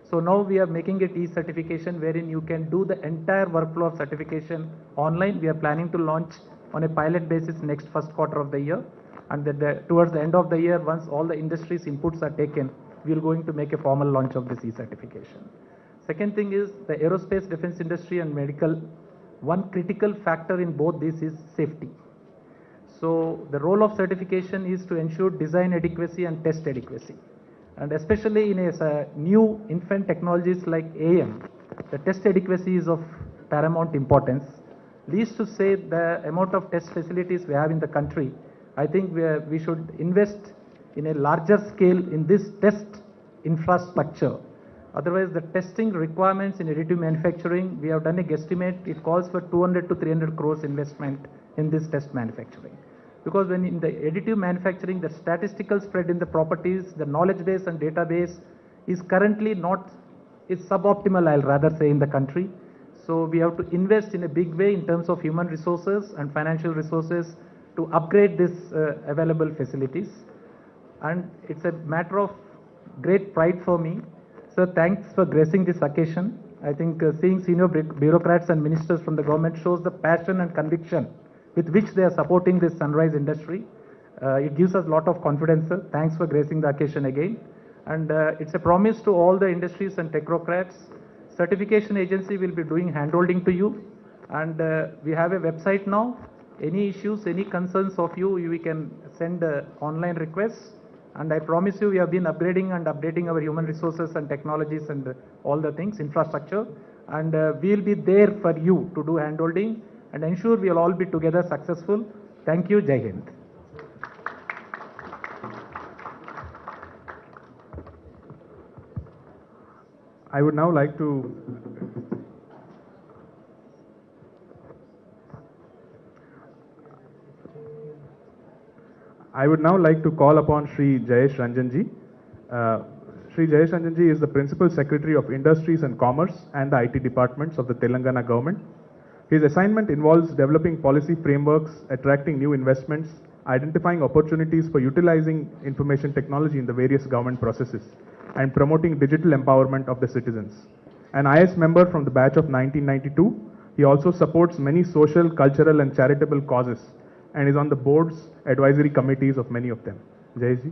So now we are making it e-certification wherein you can do the entire workflow of certification online. We are planning to launch on a pilot basis next first quarter of the year, and towards the end of the year, once all the industry's inputs are taken, we are going to make a formal launch of this e-certification. Second thing is the aerospace, defense industry and medical. One critical factor in both these is safety. So the role of certification is to ensure design adequacy and test adequacy. And especially in a new infant technologies like AM, the test adequacy is of paramount importance. Least to say the amount of test facilities we have in the country, I think we should invest in a larger scale in this test infrastructure. Otherwise, the testing requirements in additive manufacturing, we have done a guesstimate, it calls for 200 to 300 crores investment in this test manufacturing. because when in the additive manufacturing, the statistical spread in the properties, the knowledge base and database is currently not, is suboptimal, I'll rather say, in the country. So we have to invest in a big way in terms of human resources and financial resources to upgrade this available facilities. And it's a matter of great pride for me. Sir, thanks for gracing this occasion. I think seeing senior bureaucrats and ministers from the government shows the passion and conviction with which they are supporting this sunrise industry. It gives us a lot of confidence, sir. Thanks for gracing the occasion again. And it's a promise to all the industries and technocrats. Certification agency will be doing handholding to you. And we have a website now. Any issues, any concerns of you, we can send online requests. And I promise you, we have been upgrading and updating our human resources and technologies and all the things, infrastructure. And we'll be there for you to do handholding and ensure we'll all be together successful. Thank you. Jai Hind. I would now like to call upon Shri Jayesh Ranjanji. Shri Jayesh Ranjanji is the Principal Secretary of Industries and Commerce and the IT departments of the Telangana government. His assignment involves developing policy frameworks, attracting new investments, identifying opportunities for utilizing information technology in the various government processes, and promoting digital empowerment of the citizens. An IS member from the batch of 1992, he also supports many social, cultural and charitable causes and is on the boards, advisory committees of many of them. Jayji.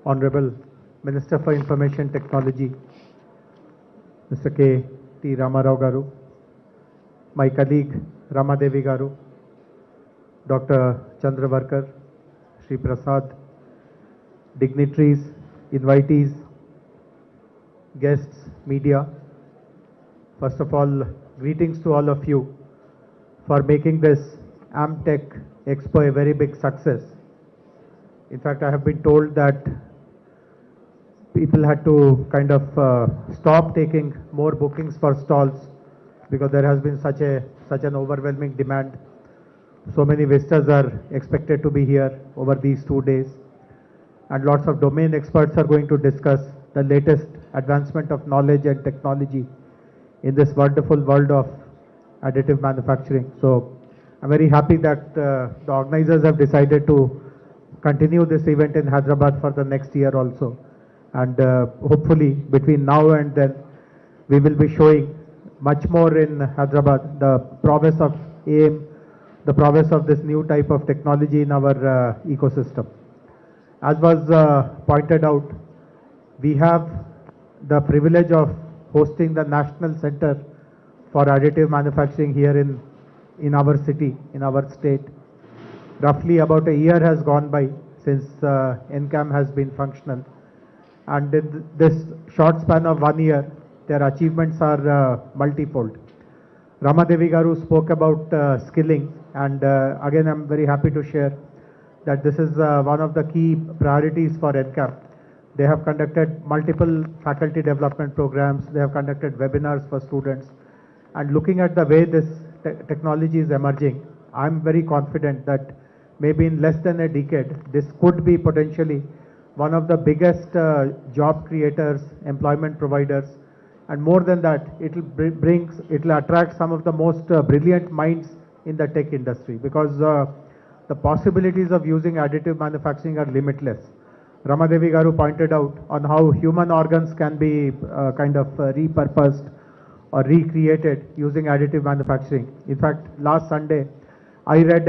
Honorable Minister for Information Technology, Mr. K.T. Ramarao Garu, my colleague Ramadevi Garu, Dr. Chandravarkar, Sri Prasad, dignitaries, invitees, guests, media. First of all, greetings to all of you for making this AmTech Expo a very big success. In fact, I have been told that people had to kind of stop taking more bookings for stalls because there has been such an overwhelming demand. So many visitors are expected to be here over these 2 days, and lots of domain experts are going to discuss the latest advancement of knowledge and technology in this wonderful world of additive manufacturing. So I'm very happy that the organizers have decided to continue this event in Hyderabad for the next year also. And hopefully between now and then we will be showing much more in Hyderabad, the prowess of AIM, the prowess of this new type of technology in our ecosystem. As was pointed out, we have the privilege of hosting the National Center for Additive Manufacturing here in our city, in our state. Roughly about a year has gone by since NCAM has been functional. And in this short span of 1 year, their achievements are multifold. Ramadevi Garu spoke about skilling, and again I'm very happy to share that this is one of the key priorities for NCAM. They have conducted multiple faculty development programs, they have conducted webinars for students, and looking at the way this technology is emerging, I'm very confident that maybe in less than a decade, this could be potentially one of the biggest job creators, employment providers, and more than that, it will attract some of the most brilliant minds in the tech industry, because the possibilities of using additive manufacturing are limitless. Ramadevi Garu pointed out on how human organs can be kind of repurposed or recreated using additive manufacturing. In fact, last Sunday, I read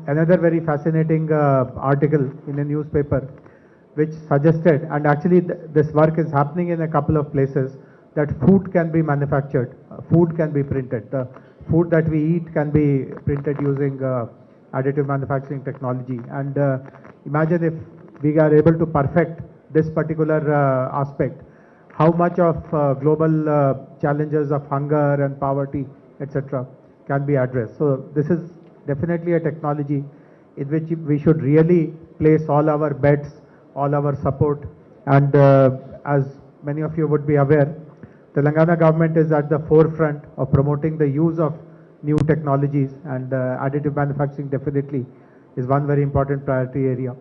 another very fascinating article in a newspaper which suggested, and actually this work is happening in a couple of places, that food can be manufactured, food can be printed. The food that we eat can be printed using additive manufacturing technology. And imagine if we are able to perfect this particular aspect, how much of global challenges of hunger and poverty, etc., can be addressed. So this is definitely a technology in which we should really place all our bets, all our support. And as many of you would be aware, Telangana government is at the forefront of promoting the use of new technologies, and additive manufacturing definitely is one very important priority area.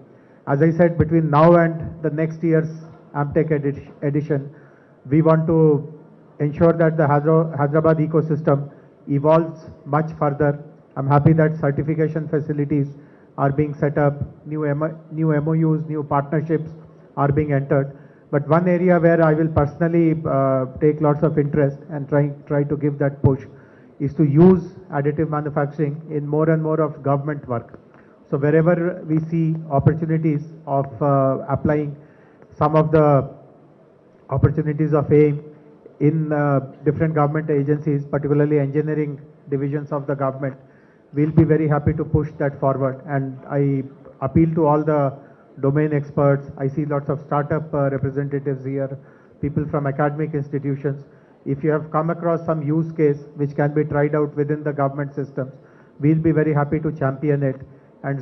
As I said, between now and the next year's AMTech edition, we want to ensure that the Hyderabad ecosystem evolves much further. I'm happy that certification facilities are being set up, new MOUs, new partnerships are being entered. But one area where I will personally take lots of interest and try to give that push is to use additive manufacturing in more and more of government work. So wherever we see opportunities of applying some of the opportunities of AIM in different government agencies, particularly engineering divisions of the government, we'll be very happy to push that forward. And I appeal to all the domain experts. I see lots of startup representatives here, people from academic institutions. If you have come across some use case which can be tried out within the government systems, we'll be very happy to champion it and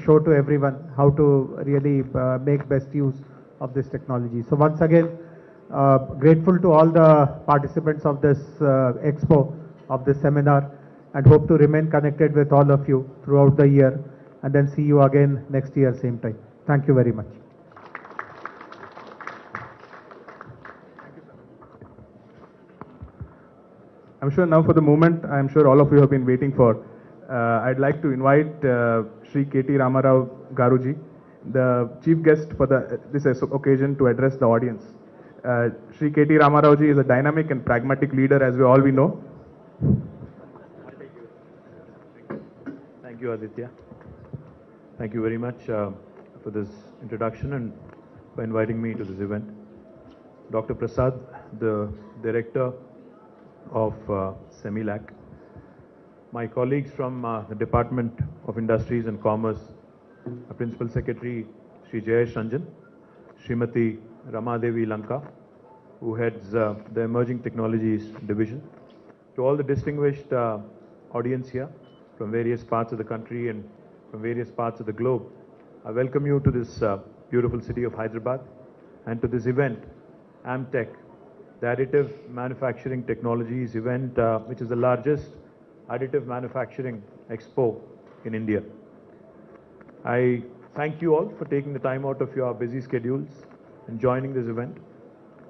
show to everyone how to really make best use of this technology. So once again, grateful to all the participants of this expo, of this seminar, and hope to remain connected with all of you throughout the year, and then see you again next year same time. Thank you very much. I'm sure now for the moment, I'm sure all of you have been waiting for. I'd like to invite Shri K.T. Ramarao Garuji, the chief guest for this occasion, to address the audience. Shri K.T. Ramarao ji is a dynamic and pragmatic leader, as we know. Thank you, Aditya. Thank you very much for this introduction and for inviting me to this event. Dr. Prasad, the director of CEMILAC, my colleagues from the Department of Industries and Commerce, our Principal Secretary Sri Jayesh Ranjan, Srimati Ramadevi Lanka, who heads the Emerging Technologies Division, to all the distinguished audience here from various parts of the country and from various parts of the globe, I welcome you to this beautiful city of Hyderabad and to this event, AMTech, the Additive Manufacturing Technologies event, which is the largest additive manufacturing expo in India. I thank you all for taking the time out of your busy schedules and joining this event.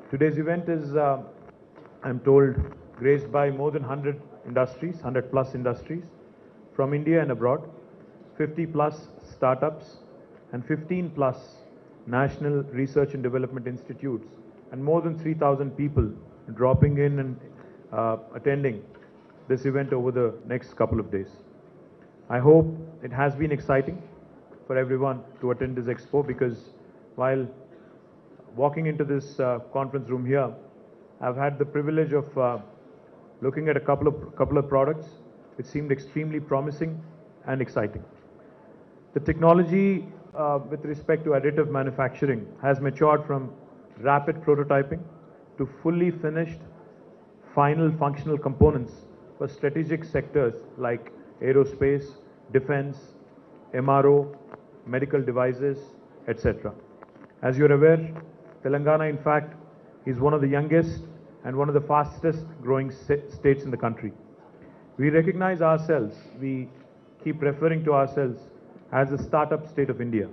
Today's event is, I'm told, graced by more than 100 industries, 100 plus industries from India and abroad, 50 plus startups and 15 plus national research and development institutes, and more than 3,000 people dropping in and attending this event over the next couple of days. I hope it has been exciting for everyone to attend this expo, because while walking into this conference room here, I've had the privilege of looking at a couple of products which seemed extremely promising and exciting. The technology with respect to additive manufacturing has matured from rapid prototyping to fully finished final functional components for strategic sectors like aerospace, defense, MRO, medical devices, etc. As you're aware, Telangana in fact is one of the youngest and one of the fastest growing states in the country. We recognize ourselves, we keep referring to ourselves as the startup state of India,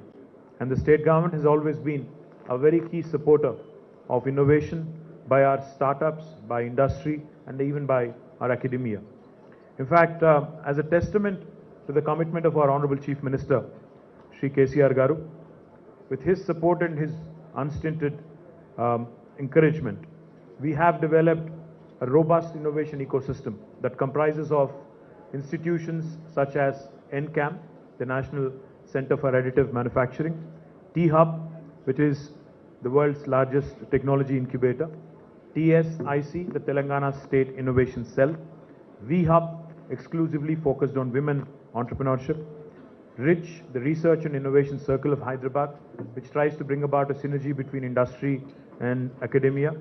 and the state government has always been a very key supporter of innovation by our startups, by industry, and even by our academia. In fact, as a testament to the commitment of our Honorable Chief Minister, Shri KCR Garu, with his support and his unstinted encouragement, we have developed a robust innovation ecosystem that comprises of institutions such as NCAM, the National Center for Additive Manufacturing, T-Hub, which is the world's largest technology incubator, TSIC, the Telangana State Innovation Cell, V-Hub, exclusively focused on women entrepreneurship, RICH, the Research and Innovation Circle of Hyderabad, which tries to bring about a synergy between industry and academia,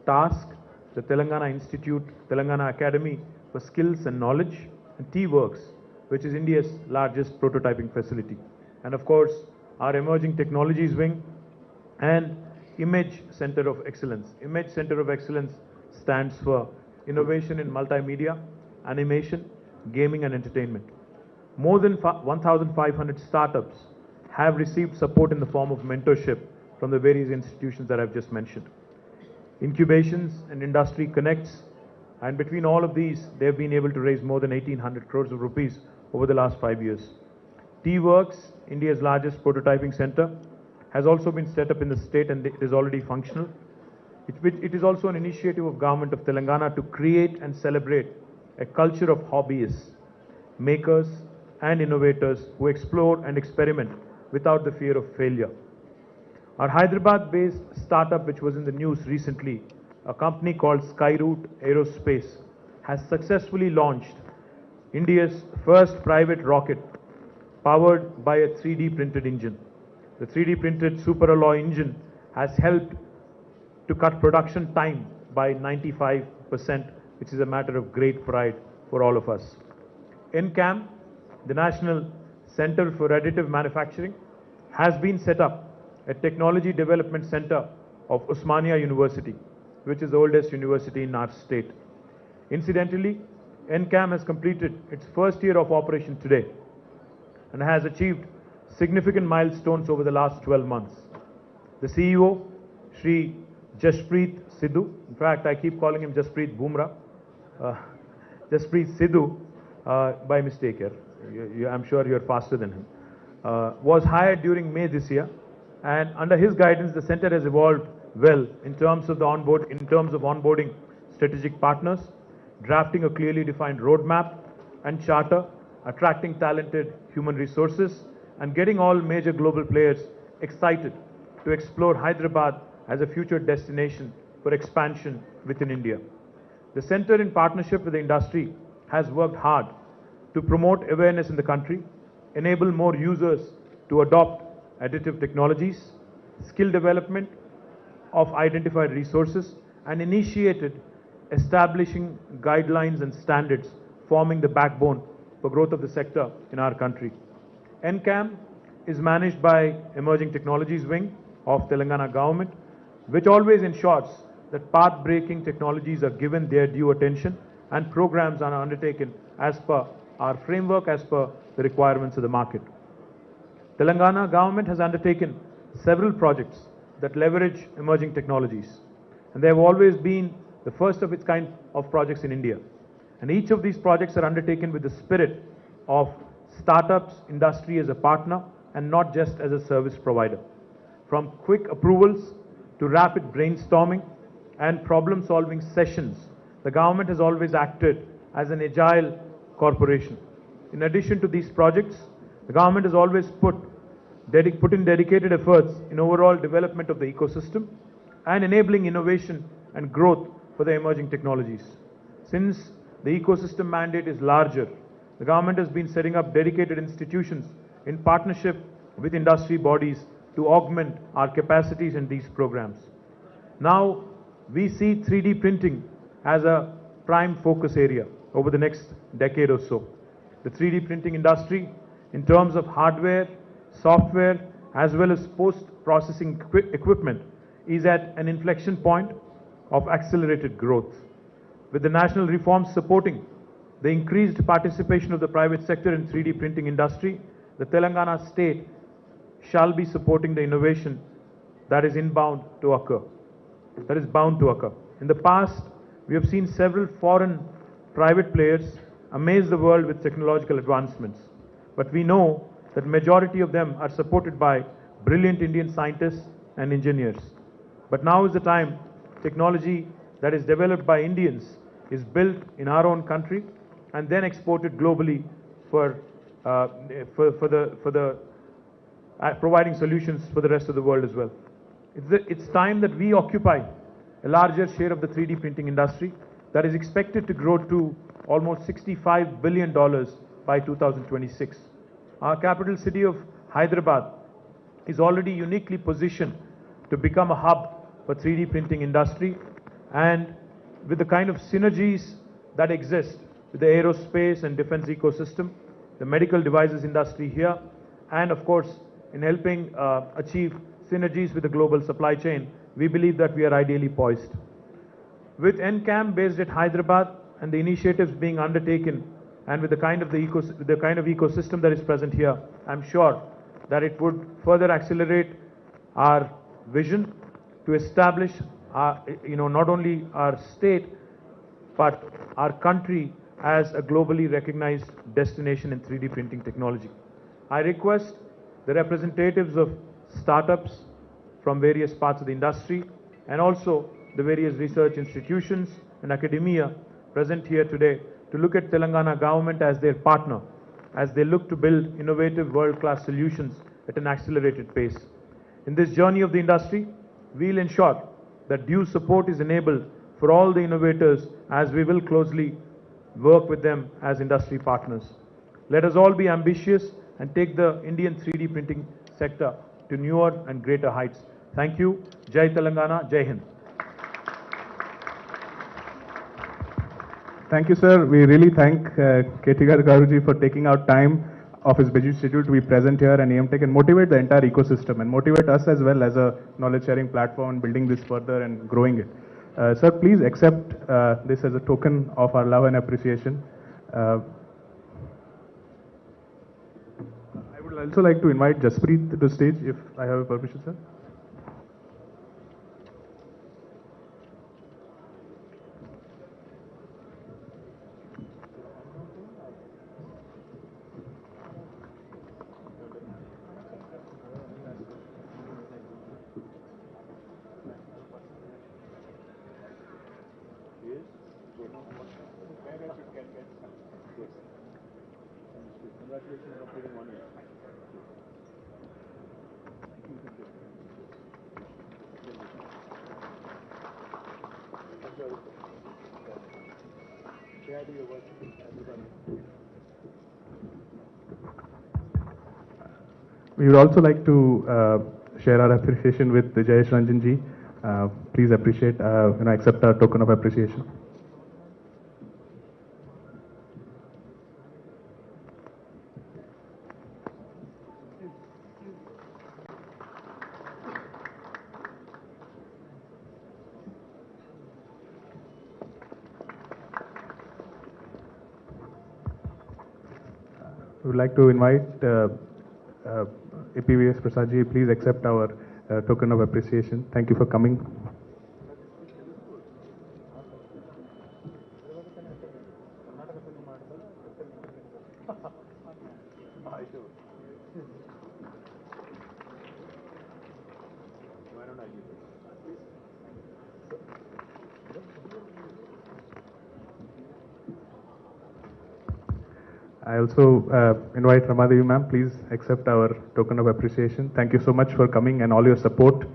TASK, the Telangana Institute, Telangana Academy for Skills and Knowledge, and T-Works, which is India's largest prototyping facility. And of course, our Emerging Technologies Wing and Image Center of Excellence. Image Center of Excellence stands for Innovation in Multimedia, Animation, Gaming and Entertainment. More than 1,500 startups have received support in the form of mentorship from the various institutions that I've just mentioned. Incubations and industry connects, and between all of these, they have been able to raise more than 1,800 crores of rupees over the last 5 years. T-Works, India's largest prototyping center, has also been set up in the state and it is already functional. It is also an initiative of Government of Telangana to create and celebrate a culture of hobbyists, makers and innovators who explore and experiment without the fear of failure. Our Hyderabad-based startup, which was in the news recently, a company called Skyroot Aerospace, has successfully launched India's first private rocket powered by a 3D printed engine. The 3D printed superalloy engine has helped to cut production time by 95%, which is a matter of great pride for all of us. NCAM, the National Center for Additive Manufacturing, has been set up a technology development center of Osmania University, which is the oldest university in our state. Incidentally, NCAM has completed its first year of operation today and has achieved significant milestones over the last 12 months. The CEO, Shri Jaspreet Sidhu, in fact I keep calling him Jaspreet Bumrah, Jaspreet Sidhu by mistake here, I'm sure you're faster than him, was hired during May this year, and under his guidance the center has evolved well in terms of onboarding strategic partners, drafting a clearly defined roadmap and charter, attracting talented human resources, and getting all major global players excited to explore Hyderabad as a future destination for expansion within India. The center, in partnership with the industry, has worked hard to promote awareness in the country, enable more users to adopt additive technologies, skill development of identified resources, and initiated establishing guidelines and standards forming the backbone for growth of the sector in our country. NCAM is managed by Emerging Technologies Wing of Telangana government, which always ensures that path-breaking technologies are given their due attention and programs are undertaken as per our framework, as per the requirements of the market. Telangana government has undertaken several projects that leverage emerging technologies, and they have always been the first of its kind of projects in India. And each of these projects are undertaken with the spirit of startups, industry as a partner and not just as a service provider. From quick approvals to rapid brainstorming and problem-solving sessions, the government has always acted as an agile corporation. In addition to these projects, the government has always put in dedicated efforts in overall development of the ecosystem and enabling innovation and growth for the emerging technologies. Since the ecosystem mandate is larger, the government has been setting up dedicated institutions in partnership with industry bodies to augment our capacities in these programs. Now, we see 3D printing as a prime focus area over the next decade or so. The 3D printing industry, in terms of hardware, software, as well as post-processing equipment, is at an inflection point of accelerated growth. With the national reforms supporting the increased participation of the private sector in 3D printing industry, the Telangana state shall be supporting the innovation that is bound to occur. In the past, we have seen several foreign private players amaze the world with technological advancements, but we know that majority of them are supported by brilliant Indian scientists and engineers. But now is the time technology that is developed by Indians is built in our own country and then exported globally for providing solutions for the rest of the world as well. It's time that we occupy a larger share of the 3D printing industry that is expected to grow to almost $65 billion by 2026. Our capital city of Hyderabad is already uniquely positioned to become a hub for 3D printing industry, and with the kind of synergies that exist with the aerospace and defense ecosystem, the medical devices industry here, and of course in helping achieve synergies with the global supply chain, we believe that we are ideally poised. With NCAM based at Hyderabad and the initiatives being undertaken and with the kind of ecosystem that is present here, I'm sure that it would further accelerate our vision to establish our, not only our state but our country as a globally recognized destination in 3D printing technology. I request the representatives of startups from various parts of the industry and also the various research institutions and academia present here today to look at Telangana government as their partner as they look to build innovative world-class solutions at an accelerated pace. In this journey of the industry, we'll ensure that due support is enabled for all the innovators as we will closely work with them as industry partners. Let us all be ambitious and take the Indian 3D printing sector to newer and greater heights. Thank you. Jai Telangana, Jai Hind. Thank you, sir. We really thank Ktv Garuji for taking out time of his busy schedule to be present here and AMTech and motivate the entire ecosystem and motivate us as well as a knowledge sharing platform, building this further and growing it. Sir, please accept this as a token of our love and appreciation. I would also like to invite Jaspreet to the stage, if I have a permission, sir. We would also like to share our appreciation with Jayesh Ranjan ji. Please appreciate, accept our token of appreciation. We would like to invite APVS Prasad ji, please accept our token of appreciation. Thank you for coming. I also invite Ramadevi ma'am, please accept our token of appreciation. Thank you so much for coming and all your support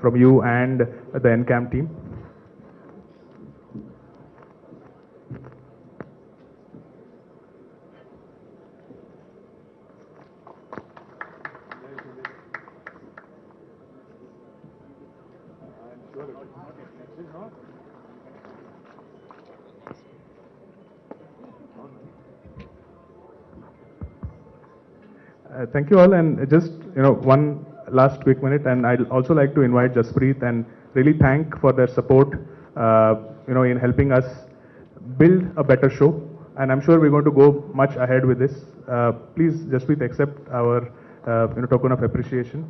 from you and the NCAM team. Thank you all, and just one last quick minute, and I'd also like to invite Jaspreet and really thank for their support, in helping us build a better show, and I'm sure we're going to go much ahead with this. Please, Jaspreet, accept our token of appreciation.